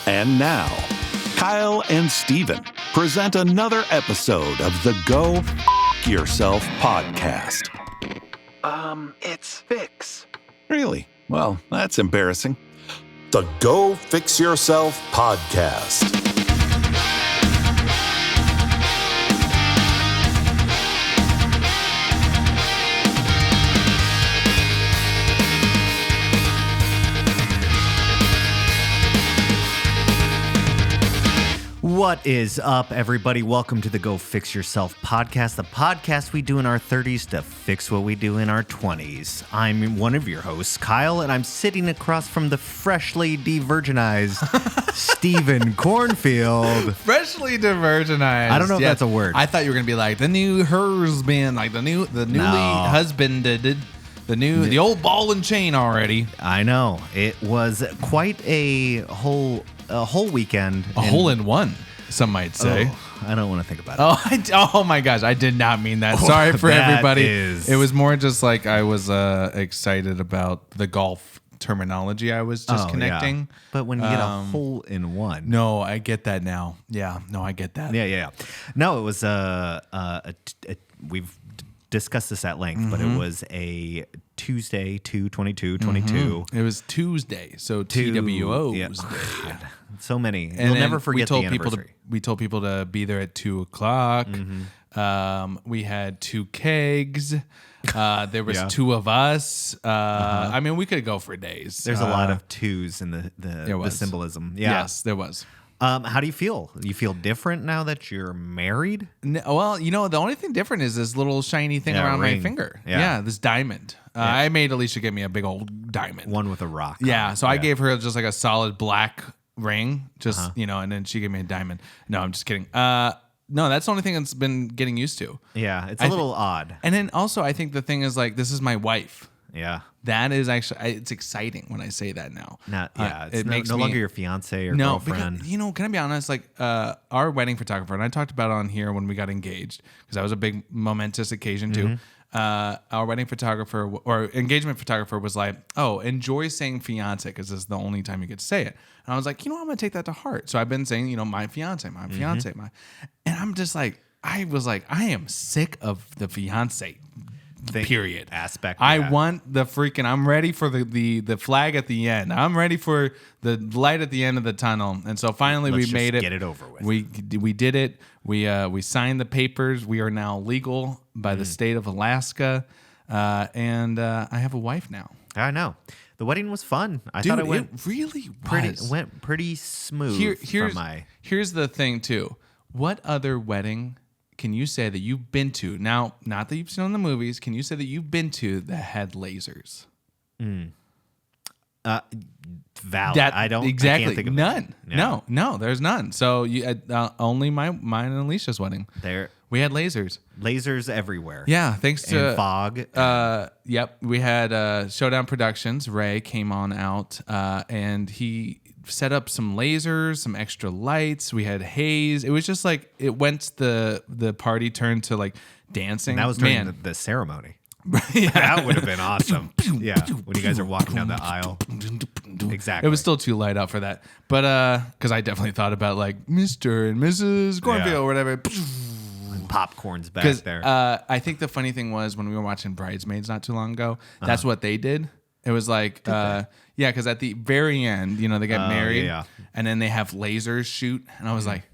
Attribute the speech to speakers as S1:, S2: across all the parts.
S1: And now, Kyle and Steven present another episode of the Go F Yourself podcast.
S2: It's Fix.
S1: Really? Well, that's embarrassing. The Go Fix Yourself podcast.
S3: What is up, everybody? Welcome to the Go Fix Yourself podcast, the podcast we do in our 30s to fix what we do in our 20s. I'm one of your hosts, Kyle, and I'm sitting across from the freshly de-virginized Steven Cornfield.
S4: Freshly de-virginized.
S3: I don't know if that's a word.
S4: I thought you were gonna be like the new husband, like the newly husbanded, the old ball and chain already.
S3: I know. It was quite a whole weekend.
S4: A hole in one, some might say.
S3: Oh, I don't want to think about it.
S4: Oh my gosh, I did not mean that. Sorry for
S3: that
S4: everybody.
S3: is-
S4: It was more just like I was excited about the golf terminology I was just connecting.
S3: Yeah. But when you get a hole in one.
S4: No, I get that now. Yeah, no, I get that.
S3: Yeah. No, it was we've discussed this at length, but it was a Tuesday, 2/22/22.
S4: It was Tuesday, so TWO's
S3: Yeah.
S4: day.
S3: God, so many.
S4: And
S3: You'll
S4: then
S3: never forget the anniversary.
S4: We told people to be there at 2:00. We had 2 kegs. There was
S3: Yeah.
S4: 2 of us. I mean, we could go for days.
S3: There's a lot of twos in the
S4: was.
S3: symbolism. Yeah.
S4: Yes, there was.
S3: How do you feel? You feel different now that you're married?
S4: Well, the only thing different is this little shiny thing
S3: Yeah,
S4: around
S3: ring.
S4: my finger.
S3: Yeah.
S4: Yeah, this diamond. I made Alicia get me a big old diamond.
S3: One with a rock.
S4: Yeah,
S3: on it.
S4: so I gave her just like a solid black ring, and then she gave me a diamond. No, I'm just kidding. No, that's the only thing that's been getting used to.
S3: Yeah, it's a little odd.
S4: And then also, I think the thing is like, this is my wife.
S3: Yeah.
S4: That is actually, it's exciting when I say that now.
S3: It's no longer your fiance or girlfriend.
S4: Because, can I be honest? Like, our wedding photographer, and I talked about it on here when we got engaged, because that was a big momentous occasion too. Our wedding photographer or engagement photographer was like, "Oh, enjoy saying fiance because this is the only time you get to say it." And I was like, I'm gonna take that to heart. So I've been saying, my fiance, and I'm just like, I am sick of the fiance. Period.
S3: Aspect.
S4: I
S3: yeah.
S4: want the freaking. I'm ready for the flag at the end. I'm ready for the light at the end of the tunnel. And so finally,
S3: Let's
S4: we made
S3: just
S4: it.
S3: get it over with.
S4: We did it. We signed the papers. We are now legal by the state of Alaska, and I have a wife now.
S3: I know. The wedding was fun. I
S4: Dude,
S3: thought it went
S4: really
S3: pretty smooth.
S4: Here's the thing too. What other wedding can you say that you've been to? Now, not that you've seen in the movies. Can you say that you've been to that had lasers?
S3: Valid. I can't think of
S4: none.
S3: it. Yeah.
S4: No, there's none. So you only mine and Alicia's wedding. We had lasers.
S3: Lasers everywhere.
S4: Yeah, thanks to
S3: and fog.
S4: Yep, we had Showdown Productions. Ray came on out, and he set up some lasers, some extra lights. We had haze. It was just like it went. The party turned to like dancing.
S3: And that was during the ceremony. That would have been awesome. Yeah, when you guys are walking down the aisle. Exactly.
S4: It was still too light out for that, but because I definitely thought about like Mr. and Mrs. Cornfield or whatever.
S3: And popcorn's back there.
S4: I think the funny thing was when we were watching Bridesmaids not too long ago, that's what they did. It was like, because at the very end, they get married, and then they have lasers shoot, and I was like,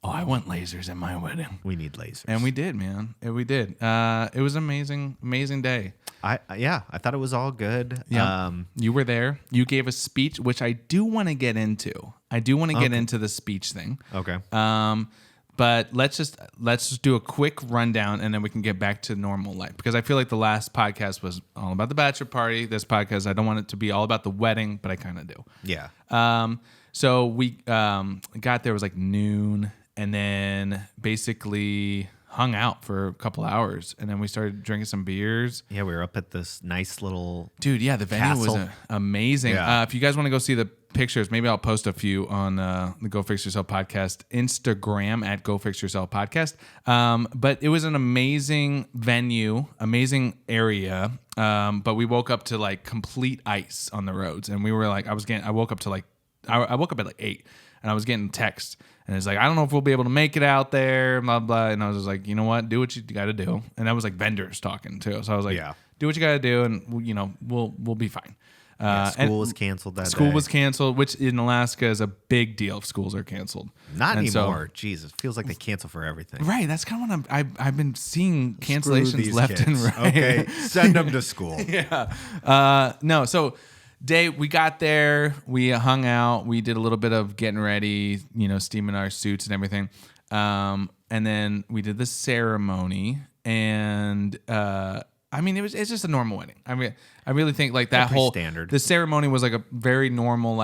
S4: oh, I want lasers in my wedding.
S3: We need lasers.
S4: And we did, man. We did. It was amazing day.
S3: I thought it was all good.
S4: Yeah. You were there. You gave a speech, which I do want to get into. I do want to get into the speech thing.
S3: Okay.
S4: But let's just do a quick rundown, and then we can get back to normal life, because I feel like the last podcast was all about the bachelor party. This podcast, I don't want it to be all about the wedding, but I kind of do.
S3: Yeah.
S4: So we got there, it was like noon, and then basically hung out for a couple hours, and then we started drinking some beers.
S3: Yeah, we were up at this nice little
S4: Dude, yeah, the venue was
S3: castle.
S4: amazing.
S3: Yeah.
S4: If you guys want to go see the pictures, maybe I'll post a few on the Go Fix Yourself podcast Instagram at Go Fix Yourself podcast. But it was an amazing venue, amazing area. But we woke up to like complete ice on the roads, and we were like, I woke up to like I woke up at like 8 and I was getting texts. And it's like, I don't know if we'll be able to make it out there, blah, blah. And I was just like, you know what? Do what you got to do. And that was like vendors talking too. So I was like, do what you got to do and, we'll be fine.
S3: School was canceled that
S4: School
S3: day.
S4: was canceled, which in Alaska is a big deal if schools are canceled.
S3: Not
S4: And
S3: anymore. Jesus, feels like they cancel for everything.
S4: Right. That's kind of what I've been seeing
S3: Screw
S4: cancellations
S3: these
S4: left and
S3: kids.
S4: right.
S3: Okay, send them to school.
S4: No, so day we got there, we hung out, we did a little bit of getting ready, steaming our suits and everything, and then we did the ceremony, and it's just a normal wedding. I mean, I really think like that
S3: pretty
S4: whole
S3: standard.
S4: The ceremony was like a very normal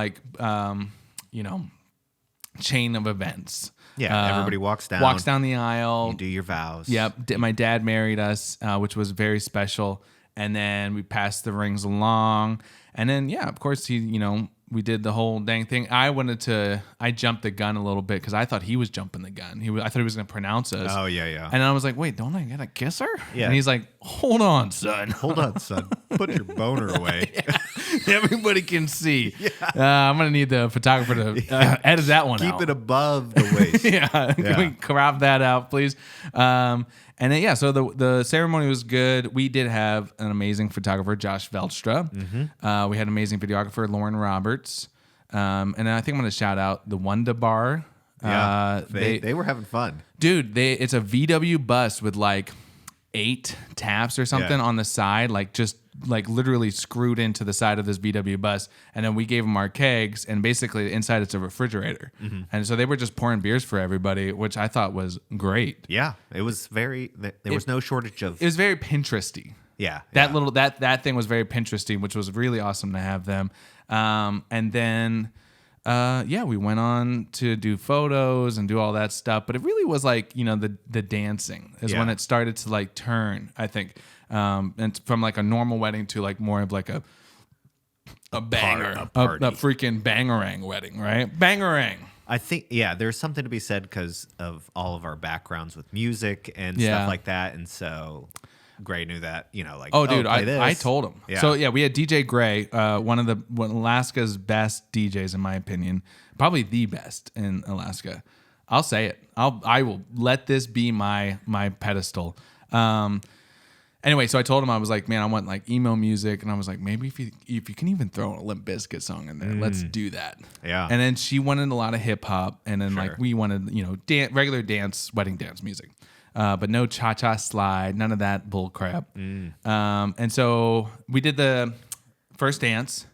S4: chain of events.
S3: Yeah, everybody walks down
S4: the aisle.
S3: You do your vows.
S4: Yep. My dad married us, which was very special. And then we passed the rings along. And then, of course, we did the whole dang thing. I jumped the gun a little bit because I thought he was jumping the gun. I thought he was going to pronounce us.
S3: Oh, yeah.
S4: And I was like, wait, don't I got to kiss her?
S3: Yeah.
S4: And he's like, hold on, son.
S3: Hold on, son. Put your boner away.
S4: Everybody can see. I'm going to need the photographer to edit that one out.
S3: Keep it above the waist.
S4: Can we crop that out, please? And then, so the ceremony was good. We did have an amazing photographer, Josh Veldstra.
S3: Mm-hmm.
S4: We had an amazing videographer, Lauren Roberts. And then I think I'm going to shout out the Wanda Bar.
S3: They were having fun.
S4: Dude, it's a VW bus with like 8 taps or something on the side, like just like literally screwed into the side of this VW bus. And then we gave them our kegs, and basically inside it's a refrigerator. Mm-hmm. And so they were just pouring beers for everybody, which I thought was great.
S3: Yeah, it was there was no shortage of.
S4: It was very Pinteresty. That thing was very Pinteresty, which was really awesome to have them. And then we went on to do photos and do all that stuff, but it really was like, the dancing is when it started to like turn, I think. And from like a normal wedding to like more of like a banger, a freaking bangerang wedding, right? Bangerang.
S3: I think, there's something to be said because of all of our backgrounds with music and stuff like that. And so Gray knew that,
S4: I told him.
S3: Yeah.
S4: So we had DJ Gray, one of Alaska's best DJs, in my opinion, probably the best in Alaska. I'll say it. I will let this be my pedestal. Anyway, so I told him, I was like, man, I want like emo music, and I was like, maybe if you can even throw a Limp Bizkit song in there, let's do that. Yeah. And then she wanted a lot of hip hop, and then like we wanted regular wedding dance music. But no cha-cha slide, none of that bull crap. And so we did the first dance,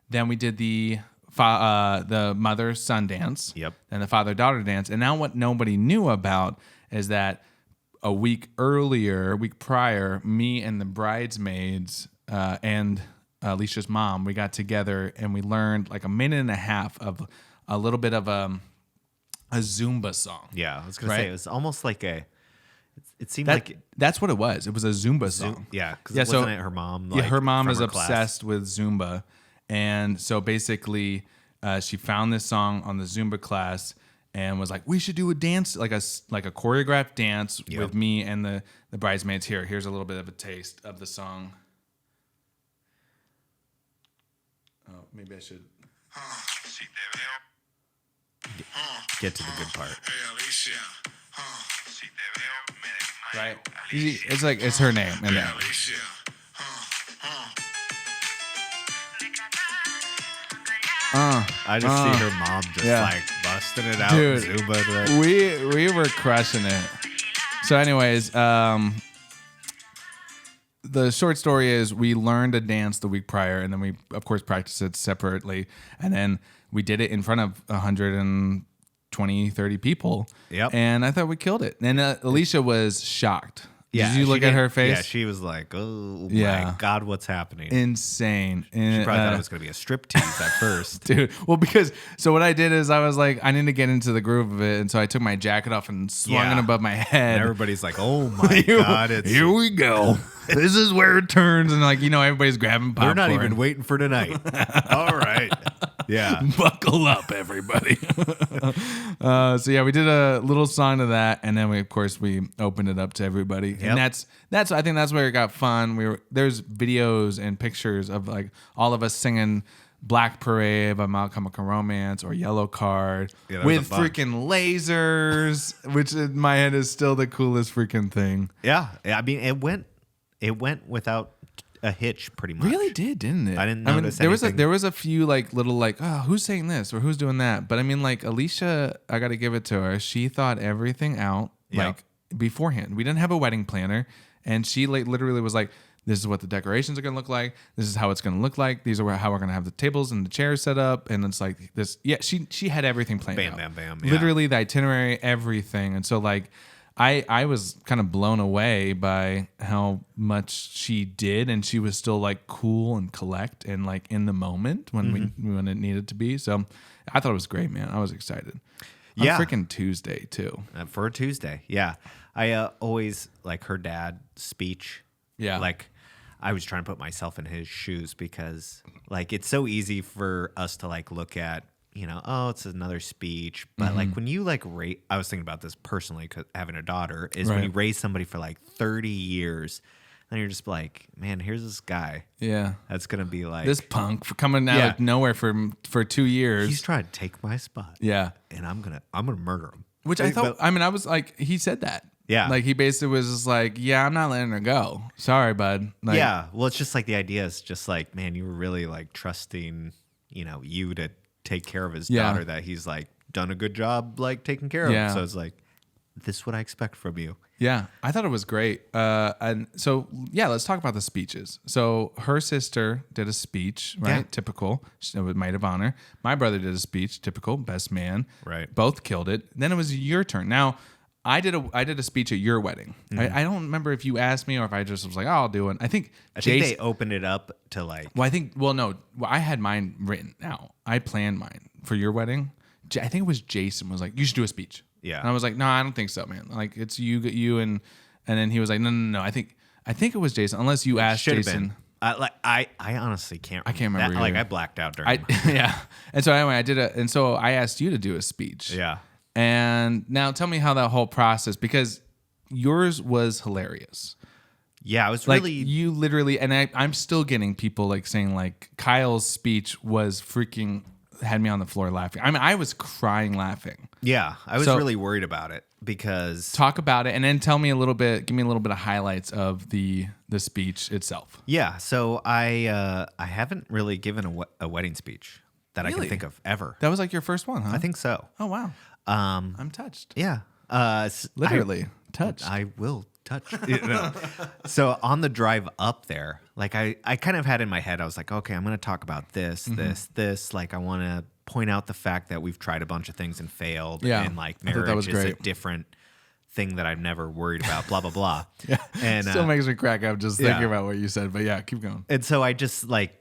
S4: then we did the mother-son dance, and the father-daughter dance. And now what nobody knew about is that a week prior, me and the bridesmaids and Alicia's mom, we got together and we learned like a minute and a half of a little bit of a Zumba song.
S3: Yeah, I was going to say, it was almost like it seemed like
S4: that's what it was. It was a Zumba song.
S3: Yeah, because wasn't it her mom?
S4: Her mom is obsessed
S3: class?
S4: with Zumba, and so basically, she found this song on the Zumba class and was like, "We should do a dance, like a choreographed dance with me and the bridesmaids." Here's a little bit of a taste of the song. Oh, maybe I should
S3: get to the good part.
S4: Right? It's like it's her name in there.
S3: I just see her mom just like busting it out.
S4: Dude,
S3: Zumba,
S4: we were crushing it. So anyways, the short story is we learned a dance the week prior, and then we of course practiced it separately, and then we did it in front of 120, 30 people. Yep. And I thought we killed it. And Alicia was shocked. Did you look at her face?
S3: Yeah, she was like, oh my God, what's happening?
S4: Insane.
S3: She probably thought it was going to be a striptease at first.
S4: Dude, well, so what I did is I was like, I need to get into the groove of it. And so I took my jacket off and swung it above my head.
S3: And everybody's like, oh my God.
S4: Here we go. This is where it turns. And like, everybody's grabbing popcorn.
S3: They're not even waiting for tonight. All right. Yeah.
S4: Buckle up, everybody. So we did a little song to that, and then we opened it up to everybody. Yep. And that's I think that's where it got fun. There's videos and pictures of like all of us singing Black Parade by My Chemical Romance or Yellow Card
S3: Yeah, there was
S4: with
S3: a bunch.
S4: freaking lasers, which in my head is still the coolest freaking thing.
S3: Yeah. I mean, it went without a hitch pretty much.
S4: Really did, didn't it?
S3: I didn't
S4: mean,
S3: notice
S4: there
S3: anything.
S4: was a few like little like, oh, who's saying this or who's doing that? But I mean, like Alicia, I got to give it to her. She thought everything out
S3: Yeah.
S4: like beforehand. We didn't have a wedding planner, and she like literally was like, this is what the decorations are going to look like. This is how it's going to look like. These are how we're going to have the tables and the chairs set up. And it's like this. Yeah, she had everything planned
S3: Bam,
S4: out.
S3: bam, bam, yeah.
S4: Literally the itinerary, everything. And so like I was kind of blown away by how much she did, and she was still like cool and collect and like in the moment when when it needed to be. So I thought it was great, man. I was excited.
S3: Yeah.
S4: On freaking Tuesday too.
S3: For a Tuesday. Yeah. I always like her dad's speech.
S4: Yeah.
S3: Like I was trying to put myself in his shoes because like it's so easy for us to like look at, you know, oh, it's another speech. But like when you like rate, I was thinking about this personally because having a daughter is when
S4: Right.
S3: you raise somebody for like 30 years, then you're just like, man, here's this guy
S4: Yeah.
S3: that's going to be like,
S4: This punk for coming out
S3: Yeah.
S4: of nowhere for 2 years.
S3: he's trying to take my spot.
S4: Yeah.
S3: And I'm going to murder him.
S4: Which I thought, I was like, he said that.
S3: Yeah.
S4: Like he basically was just like, yeah, I'm not letting her go. Sorry, bud. Like,
S3: Yeah. Well, it's just like the idea is just like, man, you were really like trusting, you know, you to take care of his
S4: Yeah.
S3: daughter that he's like done a good job like taking care of.
S4: Yeah.
S3: So it's like, this is what I expect from you.
S4: Yeah, I thought it was great. And so, yeah, let's talk about the speeches. So her sister did a speech, right?
S3: Yeah.
S4: Typical. It was maid of honor. My brother did a speech, typical, best man.
S3: Right.
S4: Both killed it. Then it was your turn. Now, I did a speech at your wedding. I don't remember if you asked me or if I just was like, oh, I'll do it. I think
S3: I think they opened it up to like,
S4: I had mine written out. I planned mine for your wedding. I think it was Jason was like, you should do a speech.
S3: Yeah.
S4: And I was like, no, I don't think so, man. Like it's you and then he was like, no. I think it was Jason, unless you asked
S3: should have
S4: Jason.
S3: been. I honestly can't.
S4: I can't remember
S3: That, like
S4: either.
S3: I blacked out during.
S4: Yeah. And so anyway, so I asked you to do a speech.
S3: Yeah.
S4: And now tell me how that whole process, because yours was hilarious.
S3: Yeah. I was
S4: Like
S3: really.
S4: you literally, and I'm still getting people like saying like Kyle's speech was freaking had me on the floor laughing. I mean, I was crying laughing.
S3: Yeah. I was
S4: So-
S3: really worried about it because.
S4: Talk about it, and then give me a little bit of highlights of the speech itself.
S3: Yeah. So I haven't really given a wedding speech that I
S4: Really?
S3: can think of ever.
S4: That was like your first one, huh?
S3: I think so.
S4: Oh wow,
S3: Um.
S4: I'm touched.
S3: Yeah.
S4: Literally touched.
S3: I will touch. No. So on the drive up there, like I kind of had in my head, I was like, okay, I'm going to talk about this,
S4: Mm-hmm.
S3: this. Like I want to point out the fact that we've tried a bunch of things and failed.
S4: Yeah,
S3: And like
S4: I thought that
S3: marriage
S4: was
S3: is a
S4: great.
S3: different thing that I've never worried about, blah, blah, blah.
S4: yeah,
S3: And,
S4: still makes me crack up just
S3: yeah.
S4: thinking about what you said. But yeah, keep going.
S3: and so I just like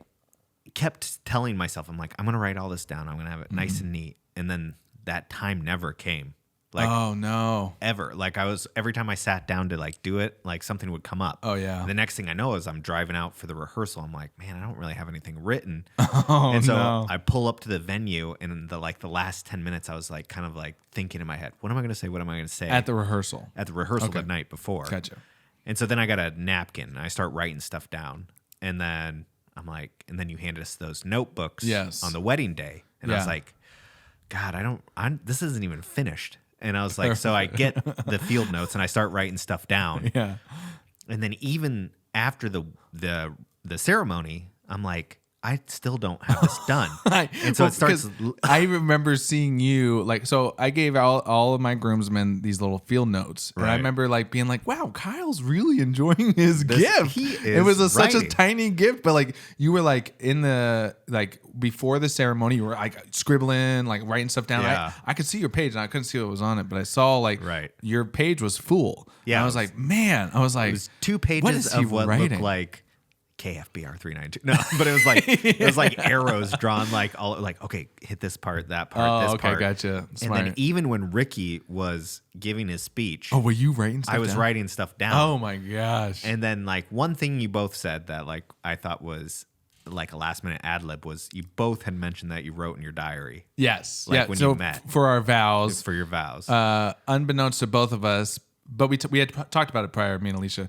S3: kept telling myself, I'm like, I'm going to write all this down. I'm going to have it nice and neat. And then that time never came. Like
S4: oh no.
S3: ever. Like every time I sat down to like do it, like something would come up.
S4: Oh, yeah.
S3: The next thing I know is I'm driving out for the rehearsal. I'm like, man, I don't really have anything written.
S4: Oh
S3: And so
S4: no.
S3: I pull up to the venue, and in the last 10 minutes, I was like kind of like thinking in my head, what am I going to say? What am I going to say
S4: At the rehearsal.
S3: at the rehearsal
S4: Okay.
S3: the night before?
S4: Gotcha.
S3: And so then I got a napkin, and I start writing stuff down, and then I'm like, and then you hand us those notebooks
S4: Yes.
S3: on the wedding day, and I was
S4: Yeah.
S3: like, God, this isn't even finished. And I was like, so I get the field notes and I start writing stuff down.
S4: Yeah.
S3: And then even after the ceremony, I'm like, I still don't have this done. And so it starts.
S4: because I remember seeing you like, so I gave all of my groomsmen these little field notes, and I
S3: Right.
S4: remember like being like, "Wow, Kyle's really enjoying his gift."
S3: he
S4: it was
S3: is
S4: such a
S3: writing.
S4: tiny gift, but like you were like in the like before the ceremony, you were like scribbling, like writing stuff down.
S3: Yeah.
S4: I could see your page, and I couldn't see what was on it, but I saw like
S3: Right.
S4: your page was full.
S3: Yeah,
S4: and I
S3: it
S4: was
S3: was-
S4: like, man, I was like,
S3: It was 2
S4: what
S3: pages
S4: is he
S3: of what
S4: writing?
S3: looked like KFBR 392. No, but it was like arrows drawn like all like, okay, hit this part, that part,
S4: Oh,
S3: this
S4: okay,
S3: part.
S4: gotcha.
S3: And
S4: Smart.
S3: then even when Ricky was giving his speech,
S4: Oh, were you writing stuff
S3: I was
S4: down?
S3: writing stuff down.
S4: Oh my gosh.
S3: And then like one thing you both said that like I thought was like a last minute ad lib was you both had mentioned that you wrote in your diary
S4: Yes.
S3: Like
S4: yeah.
S3: when
S4: so
S3: you met.
S4: for our vows,
S3: for your vows.
S4: unbeknownst to both of us, but we had talked about it prior, me and Alicia.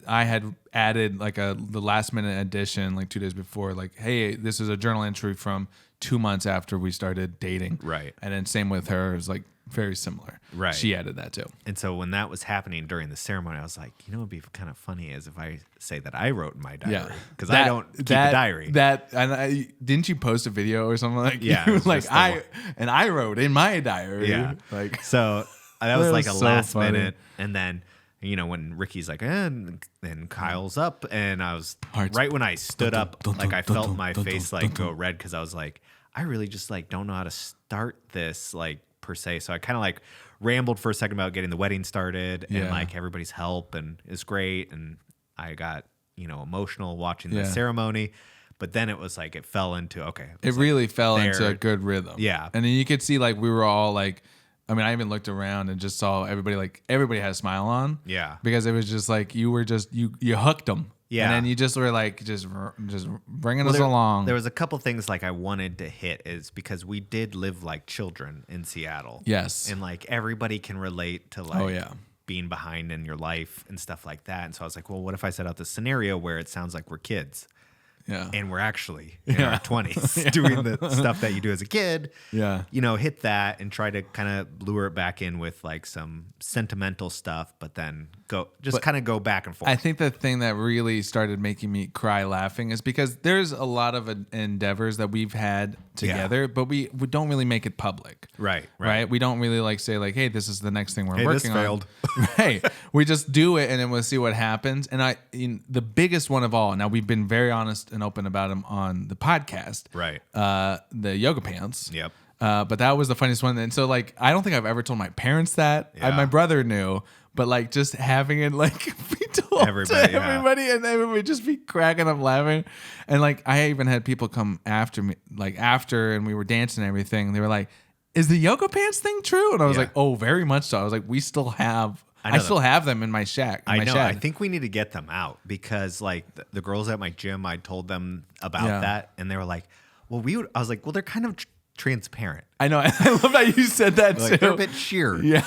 S4: I had added like the last minute addition like 2 days before, like, hey, this is a journal entry from 2 months after we started dating.
S3: Right.
S4: And then same with her. It was like very similar.
S3: Right.
S4: She added that too.
S3: And so when that was happening during the ceremony, I was like, you know, it'd be kind of funny is if I say that I wrote in my diary because I don't keep a diary.
S4: Didn't you post a video or something like?
S3: Yeah,
S4: you
S3: it was
S4: like
S3: just
S4: I wrote in my diary.
S3: Yeah.
S4: Like
S3: So that was like a
S4: so
S3: last
S4: funny.
S3: minute, and then when Ricky's like, and Kyle's up, and I was
S4: Hearts.
S3: right when I stood up,
S4: Dun,
S3: like I
S4: dun,
S3: felt
S4: dun,
S3: my
S4: dun,
S3: face
S4: dun,
S3: like
S4: dun,
S3: go red because I was like, I really just like don't know how to start this like per se. So I kind of like rambled for a second about getting the wedding started and
S4: Yeah.
S3: like everybody's help, and it's great, and I got emotional watching the
S4: Yeah.
S3: ceremony, but then it was like it fell into
S4: it really fell into
S3: there.
S4: a good rhythm.
S3: Yeah.
S4: And then you could see like we were all like, I mean, I even looked around and just saw everybody had a smile on.
S3: Yeah.
S4: Because it was just like you were just you hooked them.
S3: Yeah.
S4: And then you just were like just bringing us along.
S3: There was a couple things like I wanted to hit is because we did live like children in Seattle.
S4: Yes.
S3: And like everybody can relate to like
S4: Oh, yeah.
S3: being behind in your life and stuff like that. And so I was like, well, what if I set out this scenario where it sounds like we're kids
S4: yeah.
S3: and we're actually in our 20s doing the stuff that you do as a kid?
S4: Yeah.
S3: Hit that and try to kind of lure it back in with like some sentimental stuff, but then go back and forth.
S4: I think the thing that really started making me cry laughing is because there's a lot of endeavors that we've had together, but we don't really make it public.
S3: Right.
S4: We don't really like say like, hey, this is the next thing we're
S3: Hey, this
S4: working on.
S3: failed.
S4: Right. We just do it and then we'll see what happens. And the biggest one of all, now we've been very honest and open about them on the podcast.
S3: Right.
S4: The yoga pants.
S3: Yep.
S4: But that was the funniest one. And so like, I don't think I've ever told my parents that.
S3: Yeah.
S4: My brother knew, but like just having it like be told
S3: Everybody,
S4: to
S3: yeah.
S4: everybody and everybody just be cracking up laughing. And like, I even had people come after me, like after, and we were dancing and everything. They were like, is the yoga pants thing true? And I was
S3: Yeah.
S4: like, oh, very much so. I was like, we still have,
S3: I know
S4: I still have them in my shack.
S3: I
S4: my
S3: know.
S4: shed.
S3: I think we need to get them out because, like, the girls at my gym, I told them about
S4: Yeah.
S3: that, and they were like, "Well, I was like, "Well, they're kind of transparent.
S4: I know. I love how you said that
S3: Like,
S4: too.
S3: they're a bit sheer."
S4: Yeah.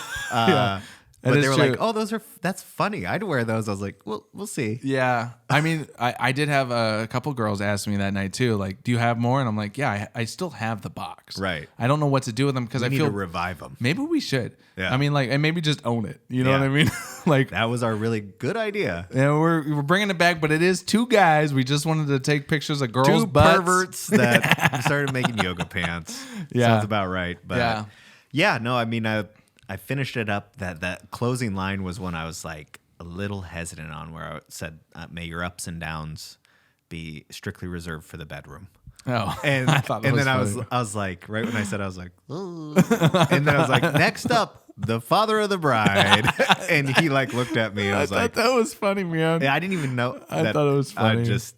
S3: But
S4: That
S3: they
S4: is
S3: were
S4: true.
S3: like, "Oh, that's funny. I'd wear those." I was like, "Well, we'll see."
S4: Yeah. I mean, I did have a couple girls ask me that night too, like, do you have more? And I'm like, yeah, I still have the box.
S3: Right.
S4: I don't know what to do with them because
S3: We
S4: I
S3: need
S4: feel
S3: to revive them.
S4: maybe we should.
S3: Yeah.
S4: I mean, like, and maybe just own it. You know
S3: Yeah.
S4: what I mean? Like,
S3: That was our really good idea.
S4: yeah, we're bringing it back, but it is two guys. We just wanted to take pictures of girls'
S3: Two
S4: butts.
S3: perverts that started making yoga pants.
S4: Yeah.
S3: Sounds about right. But
S4: Yeah.
S3: no, I mean, I finished it up. That closing line was one I was like a little hesitant on, where I said, "May your ups and downs be strictly reserved for the bedroom."
S4: Oh,
S3: And
S4: I thought that
S3: and
S4: was
S3: then
S4: funny.
S3: I was like, right when I said, I was like, "Ooh." And then I was like, next up, the father of the bride, and he like looked at me and I
S4: I
S3: was
S4: thought
S3: like,
S4: that was funny, man.
S3: yeah, I didn't even know.
S4: I
S3: that
S4: thought it was funny.
S3: it just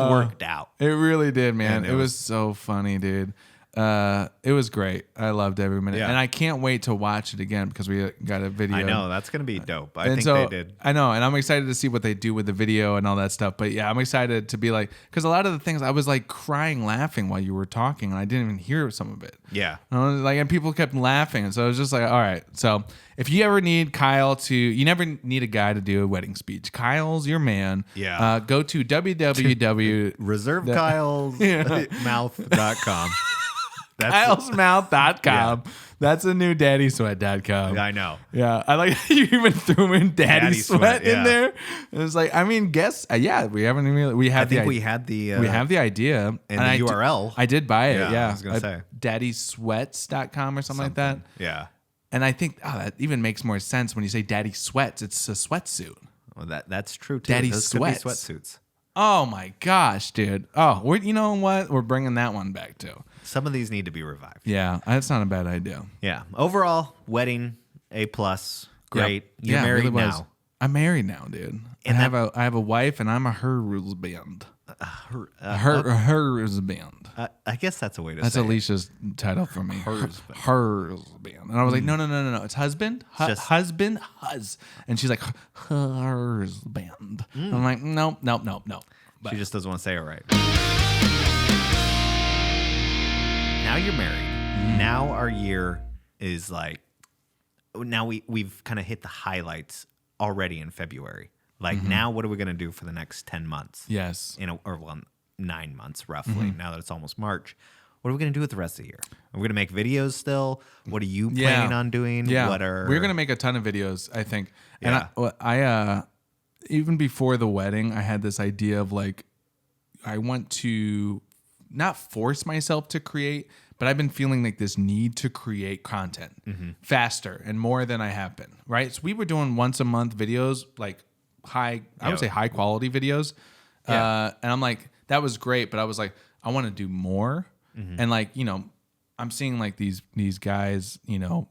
S3: worked out.
S4: It really did, man.
S3: And
S4: It was so funny, dude. It was great. I loved every minute,
S3: Yeah.
S4: and I can't wait to watch it again because we got a video.
S3: I know that's gonna be dope. I
S4: And
S3: think
S4: so,
S3: they did.
S4: I know, and I'm excited to see what they do with the video and all that stuff. But yeah, I'm excited to be like, because a lot of the things I was like crying, laughing while you were talking, and I didn't even hear some of it.
S3: Yeah.
S4: And I was like, and people kept laughing, and so I was just like, all right. So if you ever need Kyle you never need a guy to do a wedding speech. Kyle's your man.
S3: Yeah.
S4: Go to www.
S3: ReserveKylesMouth.com.
S4: KylesMouth.com. That's a new daddysweat.com.
S3: I know.
S4: Yeah, I like you even threw in Daddy,
S3: Daddy
S4: Sweat,
S3: Sweat,
S4: in
S3: yeah.
S4: there. And it's like, I mean, yeah, we haven't even we
S3: I
S4: have
S3: think
S4: the
S3: we had the
S4: we have the idea
S3: and
S4: I
S3: the URL.
S4: I did buy it.
S3: Yeah,
S4: Yeah,
S3: I was gonna say.
S4: daddysweats.com or something like that.
S3: Yeah.
S4: And I think that even makes more sense when you say Daddy Sweats. It's a sweatsuit.
S3: Well, that's true too.
S4: Daddy
S3: Those could be
S4: Sweats.
S3: sweatsuits.
S4: Oh my gosh, dude. Oh, you know what? We're bringing that one back too.
S3: Some of these need to be revived.
S4: Yeah, that's not a bad idea.
S3: Yeah. Overall, wedding A+. Great.
S4: Yep.
S3: You're
S4: Yeah, it
S3: married
S4: really was.
S3: now.
S4: I'm married now, dude.
S3: And
S4: I have a wife, and I'm a husband. Husband.
S3: I guess that's a way to
S4: That's
S3: say it.
S4: Alicia's title for me.
S3: Husband.
S4: Husband. And I was like, no. It's husband.
S3: Just-
S4: Husband. And she's like, husband. I'm like, no. But
S3: She just doesn't want to say it right. Now you're married. Now our year is like, now we've kind of hit the highlights already in February. Like now, what are we going to do for the next 10 months?
S4: Yes.
S3: 9 months roughly, now that it's almost March. What are we going to do with the rest of the year? Are we going to make videos still? What are you planning on doing?
S4: Yeah.
S3: We're
S4: going to make a ton of videos, I think.
S3: Yeah.
S4: And I even before the wedding, I had this idea of like, I want to not force myself to create, but I've been feeling like this need to create content faster and more than I have been, right? So we were doing once a month videos, like I would say high quality videos. And I'm like, that was great, but I was like, I want to do more. And like, you know, I'm seeing like these guys, you know,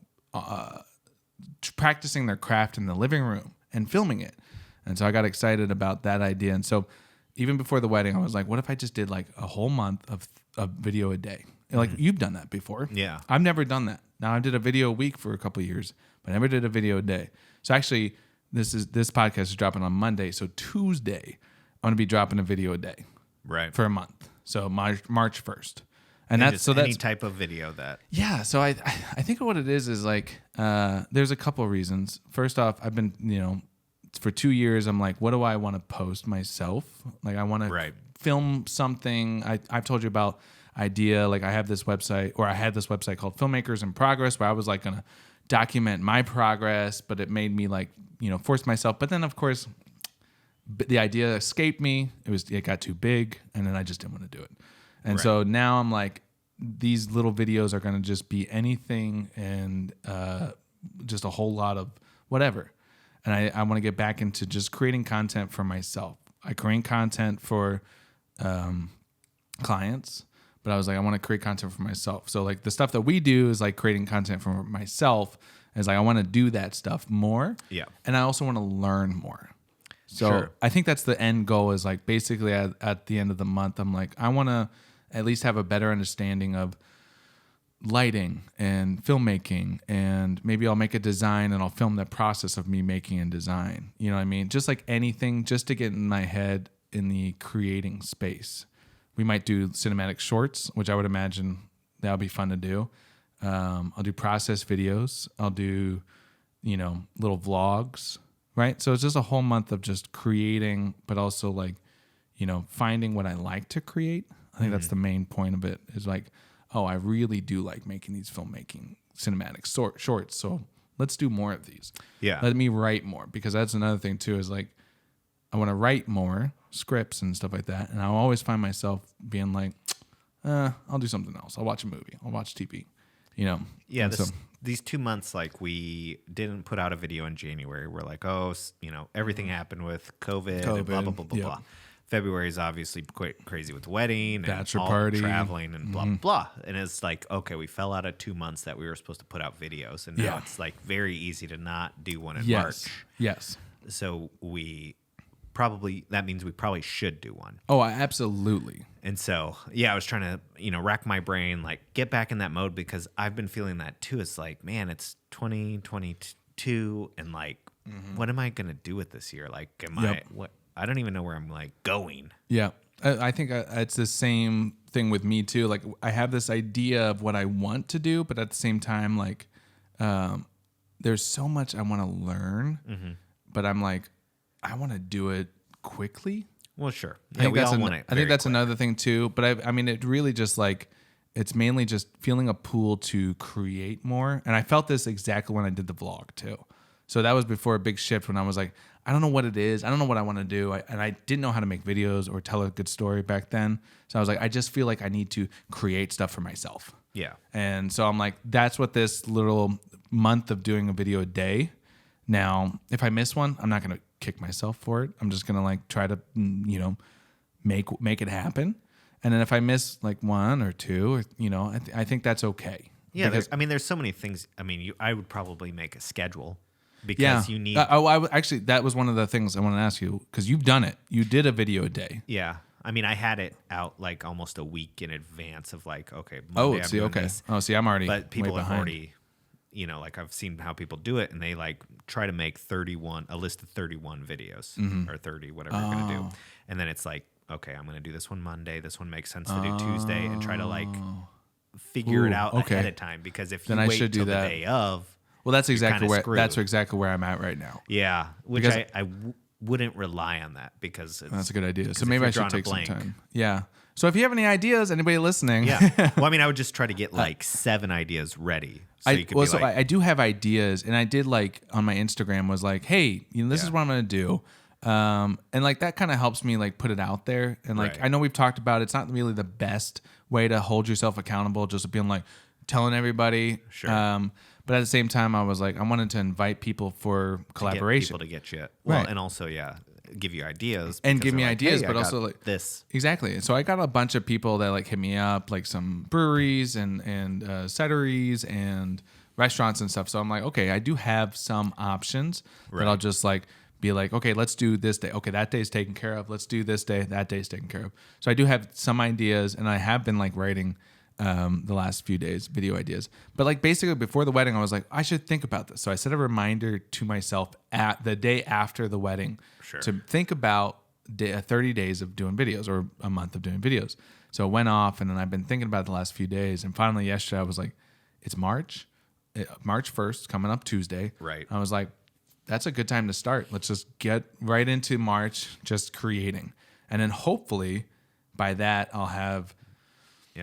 S4: practicing their craft in the living room and filming it. And so I got excited about that idea. And so even before the wedding, I was like, what if I just did like a whole month of a video a day? And like you've done that before.
S3: Yeah.
S4: I've never done that. Now I did a video a week for a couple of years, but I never did a video a day. So actually this podcast is dropping on Monday. So Tuesday, I'm going to be dropping a video a day
S3: right
S4: for a month. So March 1st. And that's
S3: any type of video that.
S4: Yeah. So I think what it is like, there's a couple of reasons. First off, I've been, you know, for 2 years, I'm like, what do I want to post myself? Like I want to film something. I've told you about idea. Like I had this website called Filmmakers in Progress, where I was like going to document my progress, but it made me like, you know, force myself. But then of course the idea escaped me. It got too big and then I just didn't want to do it. And so now I'm like, these little videos are going to just be anything and just a whole lot of whatever. And I want to get back into just creating content for myself. I create content for clients, but I was like, I want to create content for myself. So like the stuff that we do is like creating content for myself. Is like, I want to do that stuff more.
S3: Yeah.
S4: And I also want to learn more. So I think that's the end goal is like basically at the end of the month, I'm like, I want to at least have a better understanding of lighting and filmmaking, and maybe I'll make a design and I'll film the process of me making a design. You know what I mean? Just like anything, just to get in my head in the creating space. We might do cinematic shorts, which I would imagine that would be fun to do. I'll do process videos. I'll do, you know, little vlogs, right? So it's just a whole month of just creating, but also like, you know, finding what I like to create. I think that's the main point of it is like, oh, I really do like making these filmmaking cinematic shorts. So let's do more of these.
S3: Yeah.
S4: Let me write more, because that's another thing too, is like, I want to write more scripts and stuff like that. And I'll always find myself being like, I'll do something else. I'll watch a movie. I'll watch TV, you know?
S3: Yeah. These 2 months, like we didn't put out a video in January. We're like, oh, you know, everything happened with COVID. And blah, blah, blah, blah, blah. February is obviously quite crazy with wedding
S4: bachelor
S3: and
S4: party,
S3: traveling and blah, blah. And it's like, okay, we fell out of 2 months that we were supposed to put out videos. And now it's like very easy to not do one in March.
S4: Yes.
S3: So that means we probably should do one.
S4: Oh, absolutely.
S3: And so, yeah, I was trying to, you know, rack my brain, like get back in that mode, because I've been feeling that too. It's like, man, it's 2022 and like, what am I going to do with this year? Like, I don't even know where I'm like going.
S4: Yeah. I think it's the same thing with me too. Like I have this idea of what I want to do, but at the same time, like, there's so much I want to learn, but I'm like, I want to do it quickly.
S3: Well, sure.
S4: I think that's another thing too. But I mean, it really just like, it's mainly just feeling a pull to create more. And I felt this exactly when I did the vlog too. So that was before a big shift when I was like, I don't know what it is. I don't know what I want to do. And I didn't know how to make videos or tell a good story back then. So I was like, I just feel like I need to create stuff for myself.
S3: Yeah.
S4: And so I'm like, that's what this little month of doing a video a day. Now, if I miss one, I'm not going to kick myself for it. I'm just going to like try to, you know, make it happen. And then if I miss like one or two, or, you know, I think that's okay.
S3: Yeah. There's so many things. I mean, I would probably make a schedule. Because you need...
S4: actually, that was one of the things I want to ask you, because you've done it. You did a video a day.
S3: Yeah. I mean, I had it out like almost a week in advance of like, okay, Monday I'm doing this.
S4: Oh, see, I'm already
S3: But people
S4: way
S3: have
S4: behind.
S3: already, you know, like I've seen how people do it, and they like try to make a list of 31 videos or 30, whatever you're going to do. And then it's like, okay, I'm going to do this one Monday. This one makes sense to do Tuesday, and try to like figure it out ahead of time. Because if you wait till the day of...
S4: Well, that's exactly where I'm at right now.
S3: Yeah, which wouldn't rely on that because
S4: That's a good idea. So
S3: if
S4: maybe
S3: you're
S4: I should
S3: drawing a
S4: take some
S3: blank-
S4: time. Yeah. So if you have any ideas, anybody listening,
S3: Yeah. Well, I mean, I would just try to get like 7 ideas ready. So you could be like,
S4: I do have ideas, and I did like on my Instagram was like, hey, this is what I'm gonna do, and like that kind of helps me like put it out there, and like
S3: Right.
S4: I know we've talked about it's not really the best way to hold yourself accountable, just being like telling everybody.
S3: Sure.
S4: But at the same time, I was like, I wanted to invite people for collaboration.
S3: Get people to get you. Well,
S4: Right.
S3: and also, give you ideas.
S4: And
S3: because
S4: give
S3: they're
S4: me
S3: like,
S4: ideas,
S3: hey,
S4: but
S3: I
S4: also
S3: got
S4: like
S3: this.
S4: Exactly. So I got a bunch of people that like hit me up, like some breweries and cideries and restaurants and stuff. So I'm like, okay, I do have some options that I'll just like be like, okay, let's do this day. Okay, that day's taken care of. Let's do this day. That day's taken care of. So I do have some ideas, and I have been like writing the last few days video ideas. But like basically before the wedding, I was like, I should think about this. So I set a reminder to myself at the day after the wedding to think about 30 days of doing videos or a month of doing videos. So it went off, and then I've been thinking about it the last few days. And finally yesterday I was like, it's March 1st, coming up Tuesday.
S3: Right.
S4: I was like, that's a good time to start. Let's just get right into March, just creating. And then hopefully by that I'll have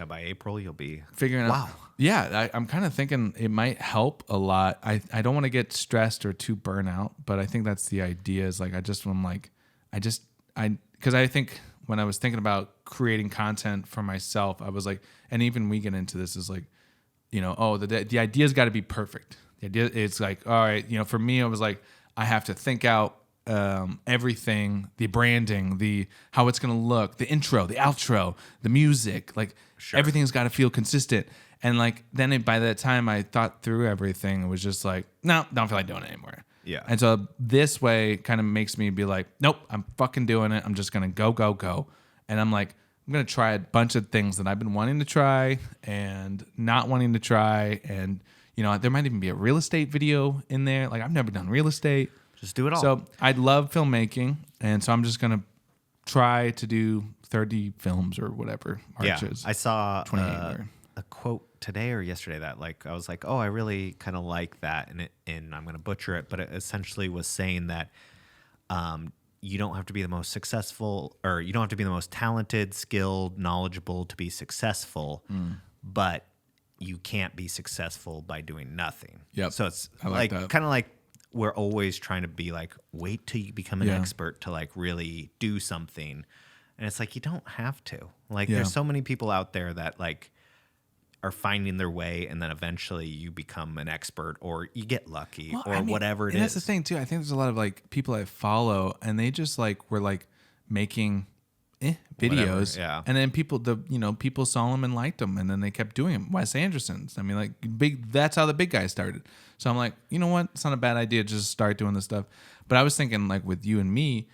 S3: By April, you'll be
S4: figuring out. Yeah, I'm kind of thinking it might help a lot. I don't want to get stressed or too burnout, but I think that's the idea. Is like because I think when I was thinking about creating content for myself, I was like, and even we get into this is like, the idea's got to be perfect. The idea it's like, all right, for me, I was like, I have to think out everything, the branding, the how it's gonna look, the intro, the outro, the music, like everything's got to feel consistent. And like then by that time I thought through everything, it was just like, no, don't feel like doing it anymore.
S3: Yeah.
S4: And so this way kind of makes me be like, nope, I'm fucking doing it. I'm just gonna go. And I'm like, I'm gonna try a bunch of things that I've been wanting to try and not wanting to try. And there might even be a real estate video in there. Like I've never done real estate.
S3: just do it all.
S4: So I love filmmaking, and so I'm just gonna try to do 30 films or whatever. Arches.
S3: I saw
S4: 28 or-
S3: a quote today or yesterday that like I was like, oh, I really kind of like that, and I'm gonna butcher it, but it essentially was saying that you don't have to be the most successful, or you don't have to be the most talented, skilled, knowledgeable to be successful, but you can't be successful by doing nothing.
S4: Yep.
S3: So it's
S4: I like that.
S3: kind of like we're always trying to be like, wait till you become an expert to like really do something. And it's like, you don't have to. Like, there's so many people out there that like are finding their way, and then eventually you become an expert, or you get lucky, whatever it is.
S4: That's the thing too. I think there's a lot of like people I follow, and they just like were like making videos,
S3: yeah.
S4: And then people saw them and liked them, and then they kept doing them. Wes Anderson's. I mean, like big. That's how the big guy started. So I'm like, you know what? It's not a bad idea to just start doing this stuff. But I was thinking like with you and me,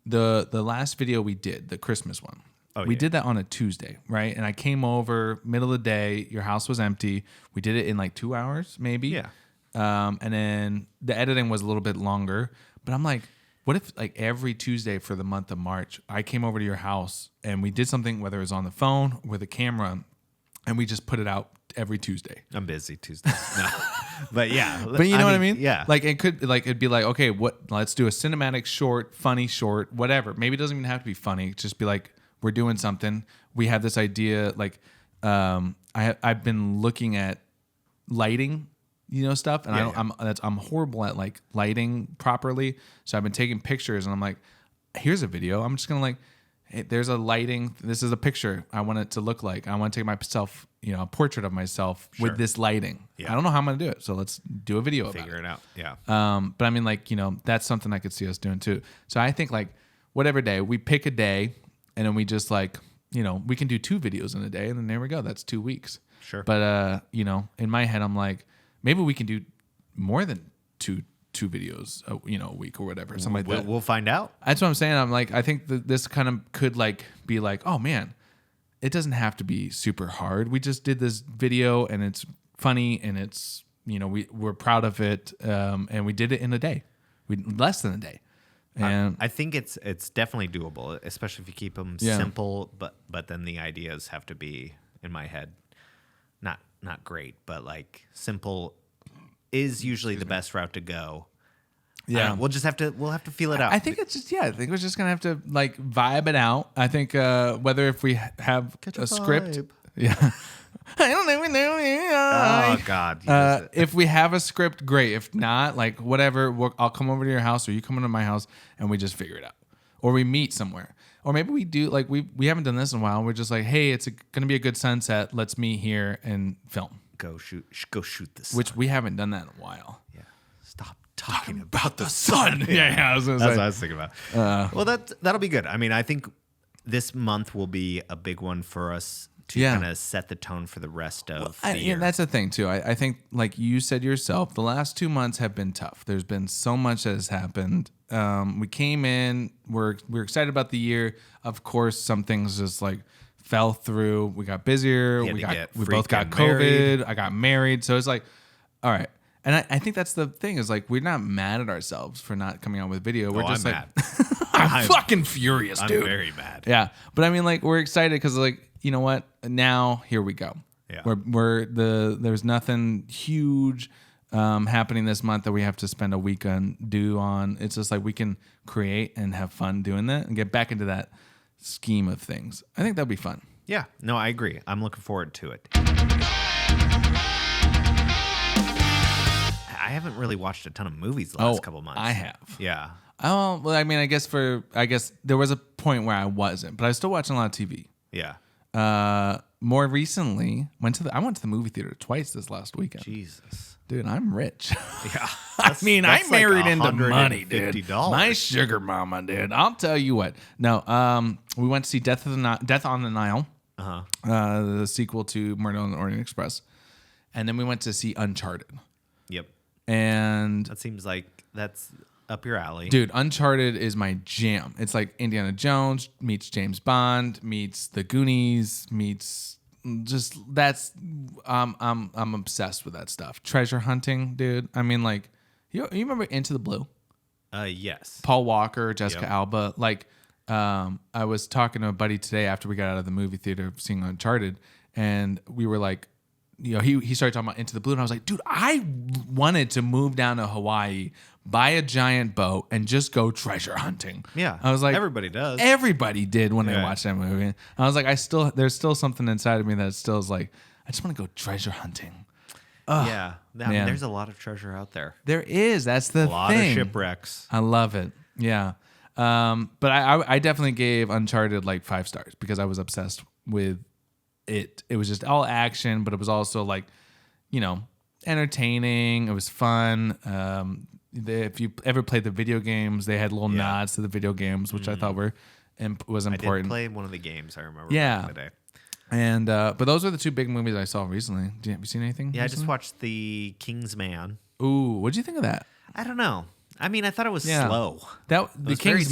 S4: the last video we did, the Christmas one. We did that on a Tuesday, right? And I came over middle of the day. Your house was empty. We did it in like 2 hours, maybe.
S3: Yeah.
S4: And then the editing was a little bit longer. But I'm like, what if like every Tuesday for the month of March, I came over to your house and we did something, whether it was on the phone or with a camera, and we just put it out every Tuesday.
S3: I'm busy Tuesdays. No. But yeah.
S4: But you know what I mean?
S3: Yeah.
S4: Like it'd be like, okay, let's do a cinematic short, funny short, whatever. Maybe it doesn't even have to be funny. Just be like, we're doing something. We have this idea. Like, I've been looking at lighting, stuff, and I'm horrible at like lighting properly. So I've been taking pictures, and I'm like, here's a video. I'm just gonna like, hey, there's a lighting. This is a picture I want it to look like. I want to take myself, a portrait of myself with this lighting.
S3: Yeah.
S4: I don't know how I'm gonna do it, so let's do a video about
S3: Figure it out. Yeah.
S4: But I mean, like, that's something I could see us doing too. So I think like whatever day we pick a day, and then we just like, we can do 2 videos in a day, and then there we go. That's 2 weeks.
S3: Sure.
S4: But in my head, I'm like, maybe we can do more than two videos, a week or whatever, something like that.
S3: We'll find out.
S4: That's what I'm saying. I'm like, I think that this kind of could like be like, oh man, it doesn't have to be super hard. We just did this video, and it's funny, and it's we're proud of it, and we did it in a day, less than a day. And
S3: I think it's definitely doable, especially if you keep them simple. But then the ideas have to be, in my head, not great, but like simple is usually the best route to go.
S4: Yeah.
S3: We'll have to feel it out.
S4: I think it's just I think we're just gonna have to like vibe it out. I think whether if we have a script, yeah. I don't even know.
S3: Oh God.
S4: If we have a script, great. If not, like whatever, I'll come over to your house or you come into my house and we just figure it out, or we meet somewhere, or maybe we do like we haven't done this in a while. We're just like, hey, it's gonna be a good sunset. Let's meet here and film.
S3: Go shoot this.
S4: Which we haven't done that in a while.
S3: Yeah. Stop talking
S4: About the sun. Yeah. I was gonna
S3: That's
S4: say.
S3: what I was thinking about. Well, that'll be good. I mean, I think this month will be a big one for us to kind of set the tone for the rest of the year.
S4: And that's the thing too. I think, like you said yourself, the last 2 months have been tough. There's been so much that has happened. We came in, we're excited about the year. Of course, some things just like fell through. We got busier. We both got COVID.
S3: Married.
S4: I got married. So it's like, all right. And I think that's the thing is like we're not mad at ourselves for not coming out with video. We're just
S3: I'm
S4: like,
S3: mad.
S4: I'm fucking furious, dude.
S3: I'm very mad.
S4: Yeah, but I mean, like, we're excited because, like, you know what? Now here we go.
S3: Yeah.
S4: There's nothing huge happening this month that we have to spend a week on. It's just like we can create and have fun doing that and get back into that scheme of things. I think that'd be fun.
S3: Yeah. No, I agree. I'm looking forward to it. I haven't really watched a ton of movies the last couple months.
S4: I have.
S3: Yeah.
S4: Oh, well, I mean, I guess there was a point where I wasn't, but I was still watching a lot of TV.
S3: Yeah.
S4: More recently, I went to the movie theater twice this last weekend.
S3: Jesus.
S4: Dude, I'm rich.
S3: Yeah.
S4: I mean, I'm married into money, dude.
S3: $150.
S4: My sugar mama, dude. I'll tell you what. No, we went to see Death on the Nile, the sequel to Murder on the Orient Express, and then we went to see Uncharted.
S3: Yep.
S4: And
S3: That seems like that's up your alley.
S4: dude, Uncharted is my jam. It's like Indiana Jones meets James Bond meets The Goonies meets just I'm obsessed with that stuff. Treasure hunting, dude. I mean, like you remember Into the Blue?
S3: Yes.
S4: Paul Walker, Jessica Alba. Like, I was talking to a buddy today after we got out of the movie theater seeing Uncharted, and we were like, you know, he started talking about Into the Blue, and I was like, dude, I wanted to move down to Hawaii, buy a giant boat, and just go treasure hunting.
S3: Yeah.
S4: I was like,
S3: everybody does.
S4: Everybody did when they
S3: Yeah.
S4: watched that movie. I was like, there's still something inside of me that still is like, I just want to go treasure hunting.
S3: Yeah. I mean,
S4: man.
S3: there's a lot of treasure out there.
S4: There is. That's the
S3: A lot
S4: thing.
S3: of shipwrecks.
S4: I love it. Yeah. But I definitely gave Uncharted like 5 stars because I was obsessed with it. It was just all action, but it was also like, you know, entertaining. It was fun. If you ever played the video games, they had little nods to the video games, which I thought was important.
S3: I did play one of the games, I remember back in the day.
S4: And but those are the 2 big movies I saw recently. Have you seen anything?
S3: Yeah,
S4: recently?
S3: I just watched The King's Man.
S4: Ooh, what'd you think of that?
S3: I don't know. I mean, I thought it was slow.
S4: The
S3: was very